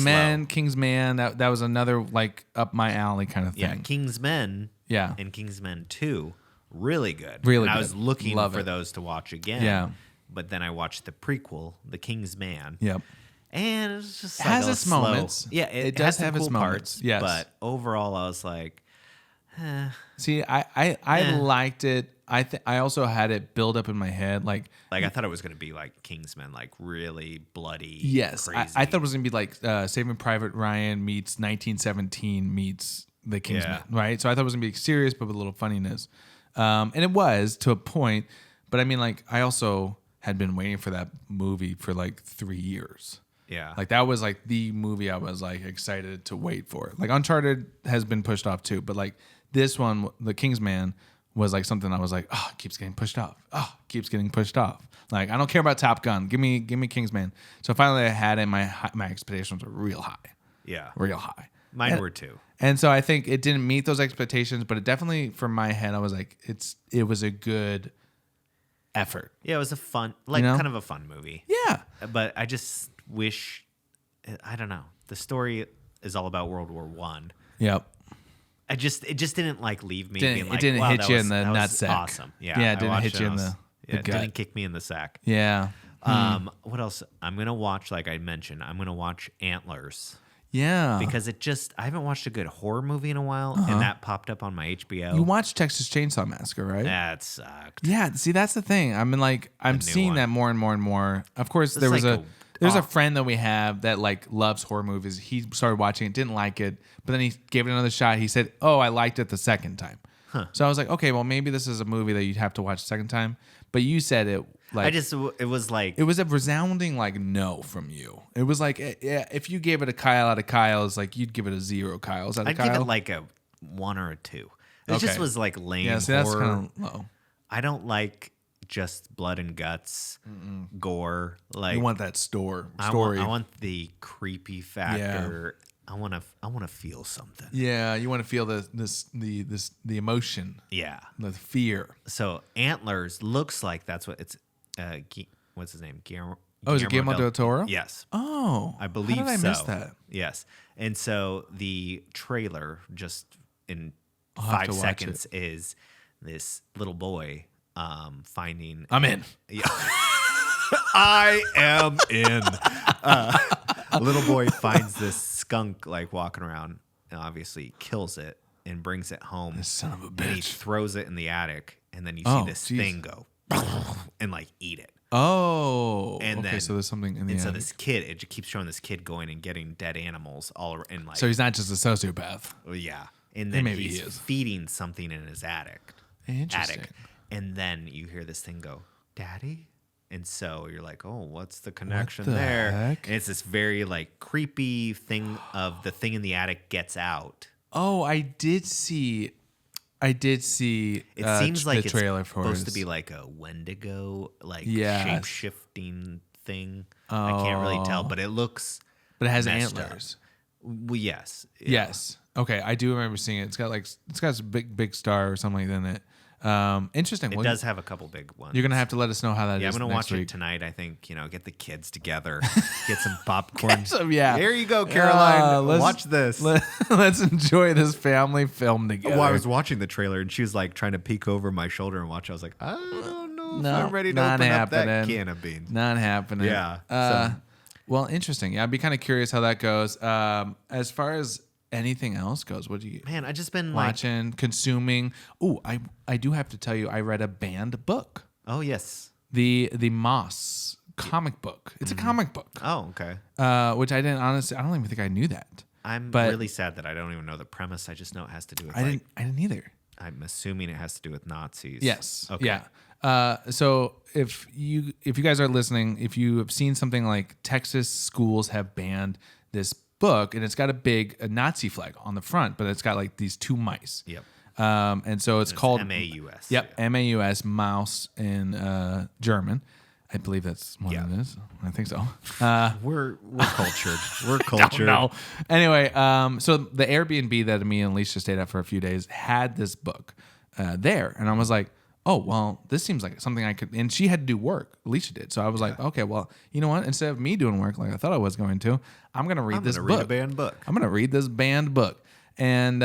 S4: King's Man. That was another like up my alley kind of thing.
S3: Yeah, King's Men.
S4: Yeah.
S3: And King's Men 2, really good.
S4: Really
S3: and I
S4: good.
S3: was looking
S4: Love
S3: for
S4: it.
S3: those to watch again.
S4: Yeah.
S3: But then I watched the prequel, The King's Man.
S4: Yep.
S3: And it was just
S4: It has its
S3: slow.
S4: moments.
S3: Yeah,
S4: It
S3: has
S4: does
S3: some
S4: have its
S3: cool
S4: moments.
S3: parts.
S4: Yes.
S3: But overall, I was like,
S4: See, I liked it. I also had it build up in my head like
S3: I thought it was going to be like Kingsman, like really bloody.
S4: yes,
S3: crazy.
S4: I thought it was gonna be like Saving Private Ryan meets 1917 meets The Kingsman, right? So I thought it was gonna be serious but with a little funniness, and it was to a point. But I mean, like I also had been waiting for that movie for like 3 years.
S3: Yeah.
S4: Like that was like the movie I was like excited to wait for. Like Uncharted has been pushed off too, but like this one, The Kingsman, was like something I was like, oh, it keeps getting pushed off. Oh, it keeps getting pushed off. Like I don't care about Top Gun. Give me Kingsman. So finally I had it. My expectations were real high.
S3: Yeah.
S4: Real high.
S3: Mine were too.
S4: And so I think it didn't meet those expectations, but it definitely, from my head, I was like, it was a good effort.
S3: Yeah, it was a fun, like kind of a fun movie.
S4: Yeah.
S3: But I just wish, I don't know. The story is all about World War One.
S4: Yep.
S3: It just didn't like leave me.
S4: Didn't-
S3: being like,
S4: it didn't
S3: wow,
S4: hit
S3: that
S4: you
S3: was-
S4: in the
S3: that was
S4: nutsack.
S3: Awesome. Yeah.
S4: Yeah, it
S3: I
S4: didn't
S3: watched
S4: hit you
S3: and
S4: in
S3: I was-
S4: the
S3: it
S4: gut.
S3: didn't kick me in the sack.
S4: Yeah.
S3: What else? I'm gonna watch, like I mentioned, I'm gonna watch Antlers
S4: Yeah.
S3: because I haven't watched a good horror movie in a while, and that popped up on my HBO.
S4: You watched Texas Chainsaw Massacre, right?
S3: That sucked.
S4: Yeah, see, that's the thing. I mean, like, I'm
S3: new
S4: seeing
S3: one.
S4: that more and more and more. Of course,
S3: It's
S4: there was
S3: like
S4: There's a friend that we have that like loves horror movies. He started watching it, didn't like it, but then he gave it another shot. He said, "Oh, I liked it the second time." So I was like, "Okay, well maybe this is a movie that you'd have to watch the second time." But you said it like
S3: it was like
S4: it was a resounding like no from you. It was like if you gave it a Kyle out of Kyle's, like you'd give it a 0 Kyle's out of
S3: I'd
S4: Kyle.
S3: give it like a 1 or a 2. It just was like lame
S4: yeah, see, that's
S3: horror.
S4: kind of low.
S3: I don't like just blood and guts, gore. Like
S4: You want that story.
S3: I want the creepy factor. I want to feel something.
S4: Yeah, you want to feel the emotion,
S3: Yeah.
S4: the fear.
S3: So Antlers looks like that's what it's. What's his name? Guillermo.
S4: Oh, is it Guillermo del Toro?
S3: Yes.
S4: Oh,
S3: I believe
S4: How did I
S3: so.
S4: miss that?
S3: Yes. And so the trailer, just in
S4: I'll have
S3: 5
S4: to watch
S3: seconds, is this little boy finding.
S4: I'm in.
S3: Yeah. I am in. A little boy finds this skunk like walking around, and obviously kills it and brings it home.
S4: This son of a
S3: And he
S4: bitch.
S3: throws it in the attic, and then you see
S4: Oh,
S3: this
S4: geez.
S3: thing go and like eat it.
S4: Oh,
S3: And
S4: okay.
S3: then
S4: So there's something in the
S3: And so
S4: attic.
S3: this kid, it just keeps showing this kid going and getting dead animals all around. And like,
S4: So he's not just a sociopath.
S3: yeah. And then
S4: maybe
S3: he's
S4: he is.
S3: feeding something in his attic.
S4: Interesting.
S3: And then you hear this thing go, "Daddy?" And so you're like, "Oh, what's the connection
S4: the
S3: there?"
S4: heck?
S3: And it's this very like creepy thing of the thing in the attic gets out.
S4: Oh, I did see.
S3: It seems like
S4: the
S3: it's
S4: trailer for
S3: supposed to
S4: it.
S3: be like a Wendigo, like
S4: Yes.
S3: shape shifting thing. I can't really tell, but it looks.
S4: but it has
S3: messed up.
S4: antlers.
S3: Well, yes. Yeah.
S4: Yes. Okay, I do remember seeing it. It's got some big star or something like that in it. Interesting.
S3: It
S4: Well,
S3: does have a couple big ones.
S4: You're gonna have to let us know how that is.
S3: Yeah, I'm gonna
S4: next
S3: watch
S4: week.
S3: it tonight. I think get the kids together, get some popcorn.
S4: Yeah.
S3: There you go, Caroline.
S4: Let's-
S3: Watch this.
S4: Let's enjoy this family film together.
S3: Well, I was watching the trailer and she was like trying to peek over my shoulder and watch. I was like, I don't know if
S4: No,
S3: I'm ready to
S4: not
S3: open up that
S4: happening.
S3: can of beans.
S4: Not happening.
S3: Yeah,
S4: Well, interesting. Yeah, I'd be kind of curious how that goes. As far as anything else goes, what do you
S3: Man, I just been like,
S4: watching, consuming? Oh, I do have to tell you, I read a banned book.
S3: oh yes,
S4: The Moss comic book. It's a comic book.
S3: oh okay.
S4: Which I didn't honestly. I don't even think I knew that.
S3: I'm
S4: But-
S3: really sad that I don't even know the premise. I just know it has to do with.
S4: I didn't either.
S3: I'm assuming it has to do with Nazis.
S4: Yes.
S3: Okay.
S4: Yeah. So if you guys are listening, if you have seen something like Texas schools have banned this book, and it's got a Nazi flag on the front, but it's got like these 2 mice.
S3: Yep.
S4: And so it's called
S3: MAUS.
S4: Yep, MAUS, mouse in German. I believe that's what
S3: Yeah.
S4: it is. I think so.
S3: We're cultured. We're cultured.
S4: No. Anyway, so the Airbnb that me and Alicia stayed at for a few days had this book there, and I was like, "Oh, well, this seems like something I could." And she had to do work. Alicia did, so I was like, "Okay, well, you know what? Instead of me doing work like I thought I was going to, I'm going to read this
S3: gonna
S4: book.
S3: read a banned book.
S4: I'm going to read this banned book." And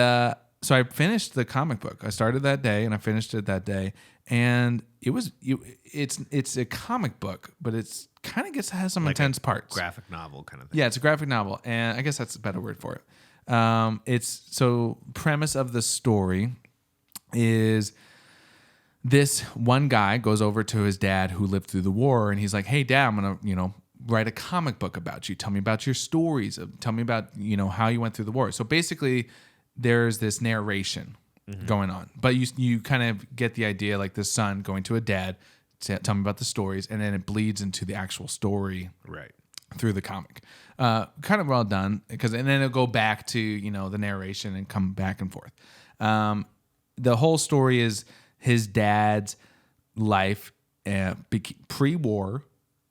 S4: so I finished the comic book. I started that day, and I finished it that day. And it's a comic book, but it's kind of has some intense parts.
S3: Graphic novel kind of thing.
S4: Yeah, it's a graphic novel, and I guess that's a better word for it. It's so premise of the story is this one guy goes over to his dad who lived through the war, and he's like, "Hey, Dad, I'm gonna write a comic book about you. Tell me about your stories. Tell me about how you went through the war." So basically, there's this narration going on, but you kind of get the idea, like the son going to a dad, tell me about the stories, and then it bleeds into the actual story
S3: Right.
S4: through the comic. Kind of well done, and then it'll go back to the narration and come back and forth. The whole story is his dad's life pre-war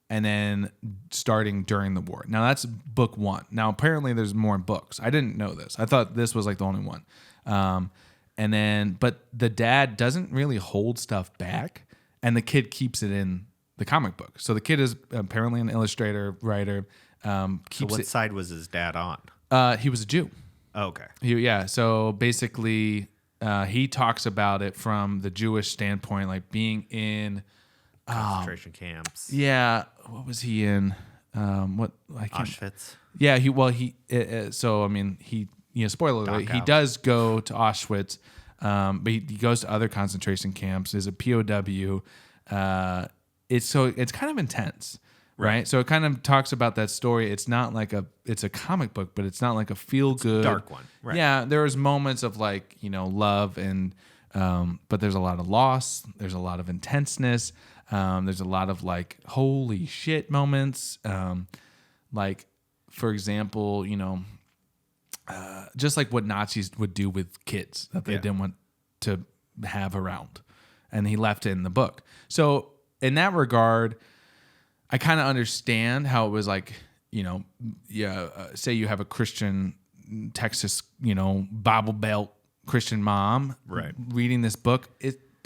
S4: and then starting during the war. Now that's book 1. Now apparently there's more books. I didn't know this. I thought this was like the only one. But the dad doesn't really hold stuff back, and the kid keeps it in the comic book. So the kid is apparently an illustrator, writer.
S3: So
S4: Keeps
S3: what
S4: it.
S3: side was his dad on?
S4: He was a Jew.
S3: Oh, okay.
S4: So basically, he talks about it from the Jewish standpoint, like being in.
S3: Concentration camps.
S4: Yeah, what was he in? What I can't.
S3: Auschwitz.
S4: Yeah, so I mean, spoiler alert, he
S3: Dachau.
S4: does go to Auschwitz, but he goes to other concentration camps. Is a POW. It's kind of intense, right? So it kind of talks about that story. It's not like it's a comic book, but it's not like a feel good
S3: dark one. Right.
S4: Yeah, there was moments of like, love and but there's a lot of loss, there's a lot of intenseness, there's a lot of like holy shit moments. Like for example, just like what Nazis would do with kids that they didn't want to have around. And he left it in the book. So in that regard, I kind of understand how it was like, say you have a Christian Texas, Bible Belt Christian mom reading this book.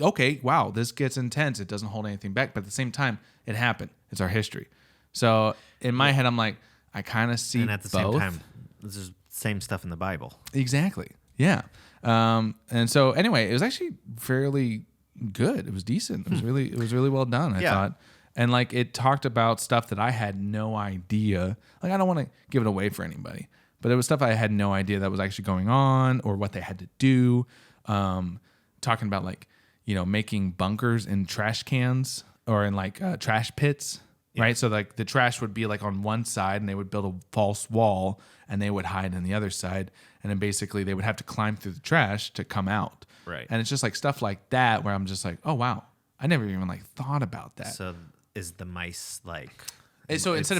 S4: Okay, wow, this gets intense. It doesn't hold anything back. But at the same time, it happened. It's our history. So in my head, I'm like, I kind of see both.
S3: And at the same time, this is the same stuff in the Bible.
S4: Exactly. Yeah. And so anyway, it was actually fairly good. It was decent. It was really well done, I thought. And like it talked about stuff that I had no idea. Like I don't want to give it away for anybody, but it was stuff I had no idea that was actually going on or what they had to do. Talking about like, making bunkers in trash cans or in like trash pits. Right. So like the trash would be like on one side and they would build a false wall and they would hide on the other side. And then basically they would have to climb through the trash to come out.
S3: Right.
S4: And it's just like stuff like that where I'm just like, oh, wow. I never even like thought about that.
S3: So is the mice like...
S4: So instead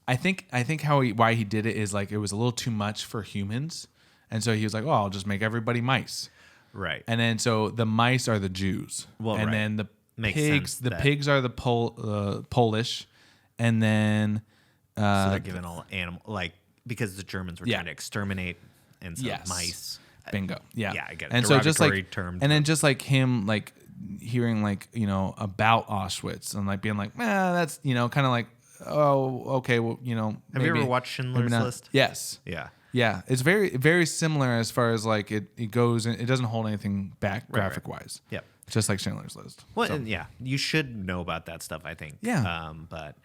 S4: I think why he did it is like it was a little too much for humans. And so he was like, oh, I'll just make everybody mice.
S3: Right.
S4: And then so the mice are the Jews.
S3: Well,
S4: and
S3: right.
S4: then the
S3: Makes
S4: pigs,
S3: sense
S4: the
S3: that-
S4: pigs are the Polish. And then
S3: so they're giving all animal... Like, because the Germans were trying to exterminate and so mice...
S4: Bingo. Yeah.
S3: Yeah, I get it.
S4: And so just
S3: Derogatory
S4: like,
S3: term.
S4: and then just like him, like hearing like, about Auschwitz and like being like, that's, kind of like, oh, okay. Well,
S3: Have you ever watched Schindler's List?
S4: Yes.
S3: Yeah.
S4: Yeah. It's very, very similar as far as like it goes and it doesn't hold anything back graphic wise.
S3: Yep.
S4: Just like Schindler's List.
S3: Well,
S4: So,
S3: and yeah, you should know about that stuff, I think.
S4: Yeah.
S3: But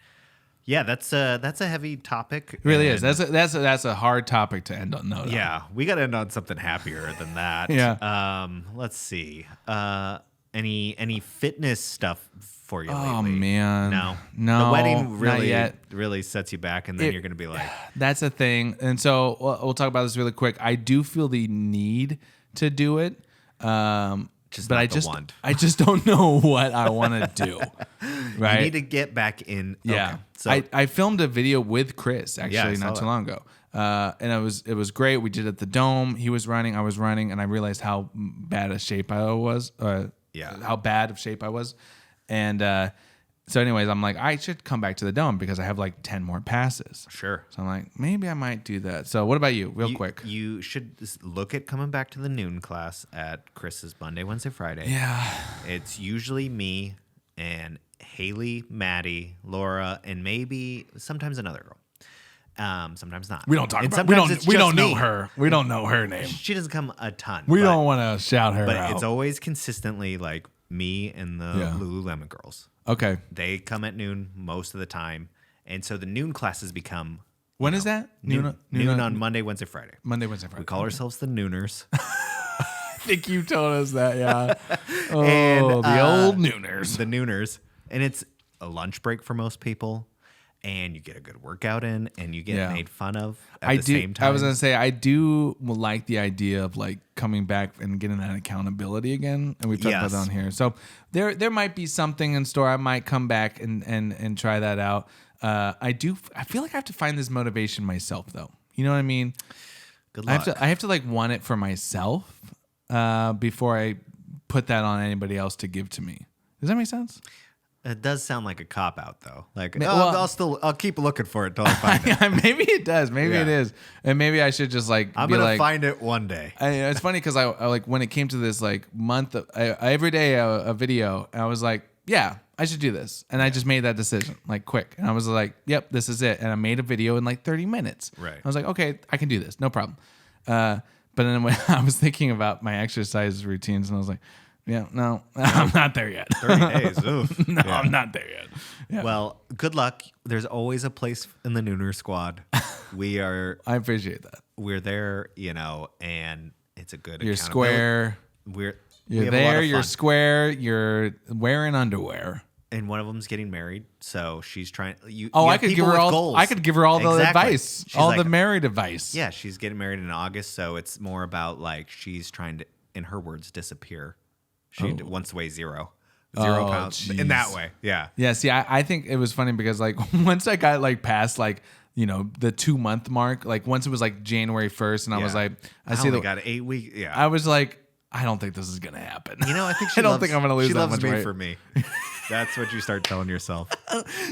S3: yeah, that's a heavy topic.
S4: it really
S3: and
S4: is. That's a hard topic to end on note.
S3: Yeah, we got to end on something happier than that.
S4: Yeah.
S3: Let's see. Any fitness stuff for you lately?
S4: Oh man.
S3: No. The wedding
S4: not yet.
S3: really sets you back, and then you're going to be like,
S4: That's a thing. And so we'll talk about this really quick. I do feel the need to do it.
S3: Just
S4: but
S3: not
S4: I
S3: the
S4: just
S3: want.
S4: I just don't know what I want to do. Right?
S3: you need to get back in.
S4: Yeah.
S3: Okay. So
S4: I filmed a video with Chris
S3: I
S4: actually
S3: saw
S4: not too
S3: that.
S4: long ago. And it was great. We did it at the Dome. He was running, I was running, and I realized how bad a shape I was. How bad of shape I was. And so anyways, I'm like, I should come back to the Dome because I have like 10 more passes.
S3: sure.
S4: So I'm like, maybe I might do that. So what about you? Real quick.
S3: You should look at coming back to the noon class at Chris's Monday, Wednesday, Friday.
S4: Yeah.
S3: It's usually me and Haley, Maddie, Laura, and maybe sometimes another girl. Sometimes not.
S4: We don't talk
S3: And
S4: about.
S3: sometimes
S4: We
S3: it's
S4: don't
S3: just
S4: know
S3: me.
S4: her. We don't know her name.
S3: She doesn't come a ton.
S4: We
S3: but-
S4: don't want to shout her
S3: But
S4: out.
S3: it's always consistently like me and the
S4: Yeah.
S3: Lululemon girls.
S4: Okay.
S3: They come at noon most of the time, and so the noon classes become
S4: When is that?
S3: noon on Monday, Wednesday, Friday.
S4: Monday, Wednesday, Friday.
S3: We call ourselves the Nooners.
S4: I think you told us that. Yeah. Oh,
S3: And,
S4: the old Nooners.
S3: the Nooners, and it's a lunch break for most people, and you get a good workout in, and you get
S4: Yeah.
S3: made fun of at the same time.
S4: I was gonna say I do like the idea of like coming back and getting that accountability again, and we've talked about
S3: Yes.
S4: that on here. So there might be something in store. I might come back and try that out. I feel like I have to find this motivation myself, though. You know what I mean?
S3: Good
S4: I
S3: luck.
S4: have to like want it for myself before I put that on anybody else to give to me. Does that make sense?
S3: It does sound like a cop out, though. Like,
S4: well-
S3: I'll keep looking for it till I find it.
S4: Maybe it does. Maybe it
S3: Yeah.
S4: is, and maybe I should just like
S3: I'm
S4: be
S3: gonna
S4: like,
S3: find it one day.
S4: it's funny because I like when it came to this like month of, every day a video, I was like, yeah, I should do this, and I just made that decision like quick, and I was like, yep, this is it, and I made a video in like 30 minutes.
S3: Right.
S4: I was like, okay, I can do this, no problem. But then when I was thinking about my exercise routines, and I was like, yeah, no, I'm not there yet.
S3: 30 days. Oof.
S4: No,
S3: Yeah.
S4: I'm not there yet. Yeah.
S3: Well, good luck. There's always a place in the Nooner squad. We're
S4: I appreciate that.
S3: there, and it's a good.
S4: You're
S3: accountability.
S4: square.
S3: We
S4: You're
S3: have a lot
S4: there.
S3: of
S4: You're
S3: fun.
S4: square. You're wearing underwear.
S3: and one of them's getting married. So she's trying.
S4: I could give her all.
S3: Goals.
S4: I could give her all the
S3: Exactly.
S4: advice,
S3: She's
S4: all
S3: like,
S4: the married advice.
S3: Yeah, she's getting married in August, so it's more about like she's trying to, in her words, disappear. She wants to weigh zero pounds in that way. Yeah.
S4: Yeah. See, I think it was funny because like once I got like past like the 2-month mark, like once it was like January 1st, and I was like,
S3: I only got 8 weeks. Yeah.
S4: I was like, I don't think this is gonna happen.
S3: I think she
S4: I don't
S3: loves,
S4: think I'm gonna lose
S3: she
S4: that
S3: loves
S4: much
S3: me
S4: weight.
S3: for me. That's what you start telling yourself.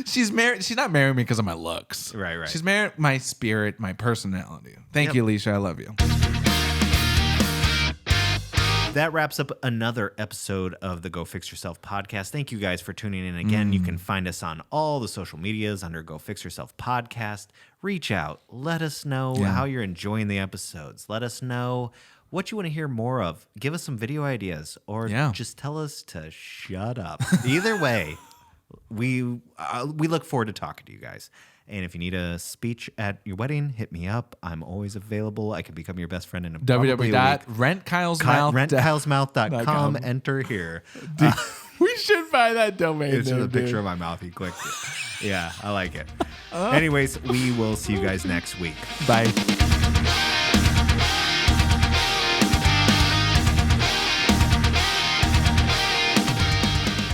S4: She's married. She's not marrying me because of my looks.
S3: Right.
S4: She's married my spirit, my personality. Thank you, Alicia. I love you.
S3: That wraps up another episode of the Go Fix Yourself podcast. Thank you guys for tuning in again. You can find us on all the social medias under Go Fix Yourself podcast. Reach out. Let us know how you're enjoying the episodes. Let us know what you want to hear more of. Give us some video ideas or just tell us to shut up. Either way, we look forward to talking to you guys. And if you need a speech at your wedding, hit me up. I'm always available. I can become your best friend in a
S4: www.rentkylesmouth.com.
S3: Enter here.
S4: We should buy that domain.
S3: It's just a picture of my mouth. He clicked it. Yeah, I like it. Anyways, we will see you guys next week.
S4: Bye.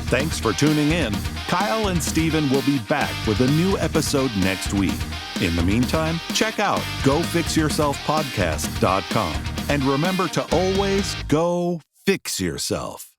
S1: Thanks for tuning in. Kyle and Steven will be back with a new episode next week. In the meantime, check out GoFixYourselfPodcast.com. And remember to always go fix yourself.